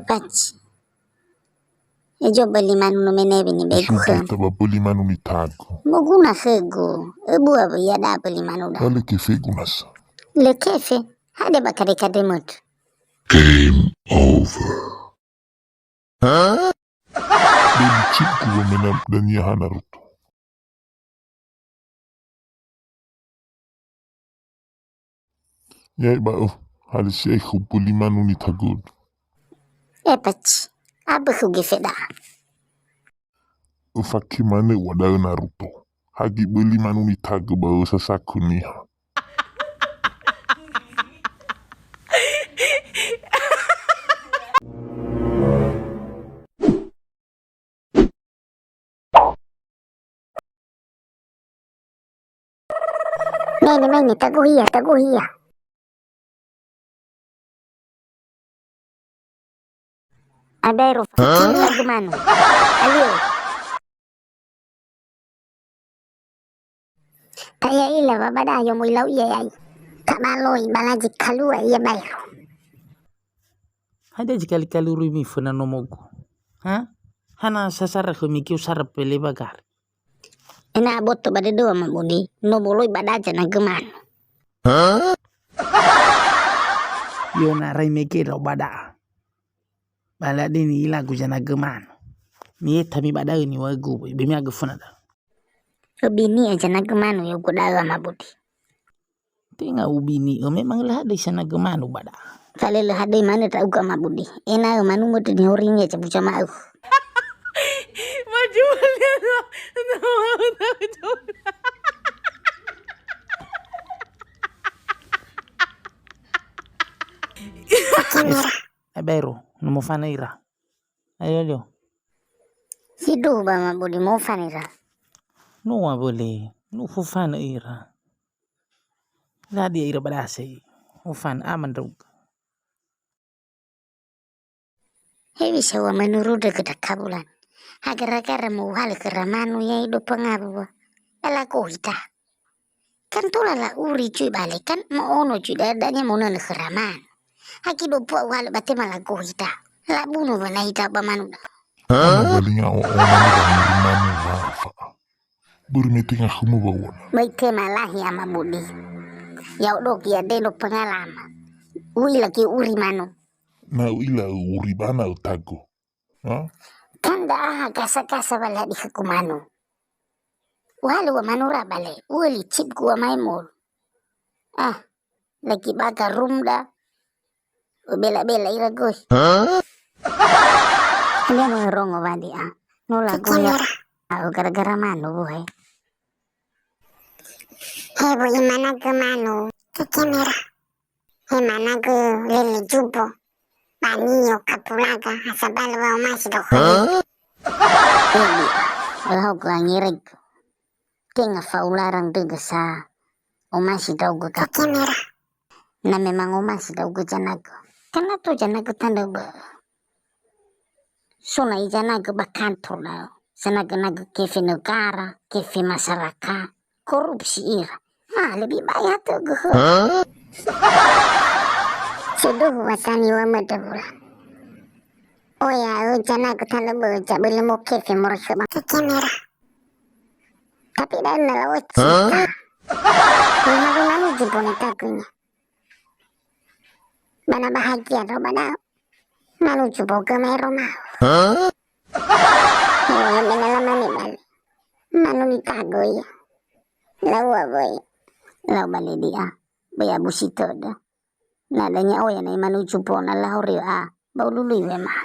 Epachi. Ejo beli manu no menevi ni begu ke. Taba beli manu ni tago. Moguna fego. Ebu abu ya da beli manu da. Wale kefe gunasa. Le kefe. Hade bakari kademot. Game over. Huh? Beli chip kuwa mena dania Naruto. Yai ba hali si beli manu ni tago. Epachi. Abu hugefe da. Ufaki mane wada Naruto. Hagi beli manu ni tago ba sasaku niha. Mene taguhia. Abero fikiri lagu manu. Alio. Kaya ila babada yo mo ilaw iya ay. Kabaloy balaji kalua iya bayro. Hada jikali kaluru mi funa nomogu. Ha? Hana sasara humiki usara pele bagar. Ena boto bade doa mabudi. No boloy badaja na gemanu. Yo na rai meke ro bada. Bala dini ila gujana gemanu. Ni tami bada ni wagu bimi agufuna da. Ubini aja na gemanu yo godawa mabudi. Tinga ubini memang lah ada sana gemanu bada. Kale le hade mana ta uga mabudi. Ena manu mo tini horinya cabu cama au. Maju no. Abero, no mo fanaira. Ayo. Hidup ba mabudi mo fanira. No boleh. No fufana ira. La dia ira badase. Ufan aman rug. Hewi sawa menurut dekat kabulan. Agar-agar mau hal keramanu ya hidup pengabu. Ela kohita. Kan tulala uri cuy balik kan mau ono cuy dadanya mau nana keraman. Haki do puak wale bate malah kohita. La bunuh bana hita ba manu. Balinga o manu wafa. Burmeti nga humu bawon. Baik malahi ama budi. Ya udah kia deno pengalaman. Ui lagi uri manu. Na ila uri bana utago. Ha? Kan dah kasa bala di hukumanu. Walu wa manura bale. Uli chip gua maimul. Lagi bakar rumda. Bela ira goy. Dia mengerongo bandi Nula goya. Gara-gara manu boy. Hebo imana ke manu. Kekemera. Hemana ke lele jubo. Paniyo kapulaga. Asabal wa masih do. Jadi. Walau gua ngirig. Kenga faularang degasa. O masih do gua kekemera. Na memang o masih do gua janago. Karena to janago tanda ba. Sona ijanago bakantor na. Sanaga kefe negara, kefe masyarakat, korupsi ira. Lebih banyak tuh gue. Sudah wasani wa madabula. Oh ya, jana aku tanda baca belum mau kefe mereka bang kamera. Tapi dah nala wajib. Yang aku lalu jemput takunya. Mana bahagia atau mana? Malu jemput kamera mah. Ya, menalaman balik. Manu ni tago ya. Lawa boy. Lawa balik dia. Baya busito dah. Nadanya oh ya na manu jumpo na lahori bau lulu memang.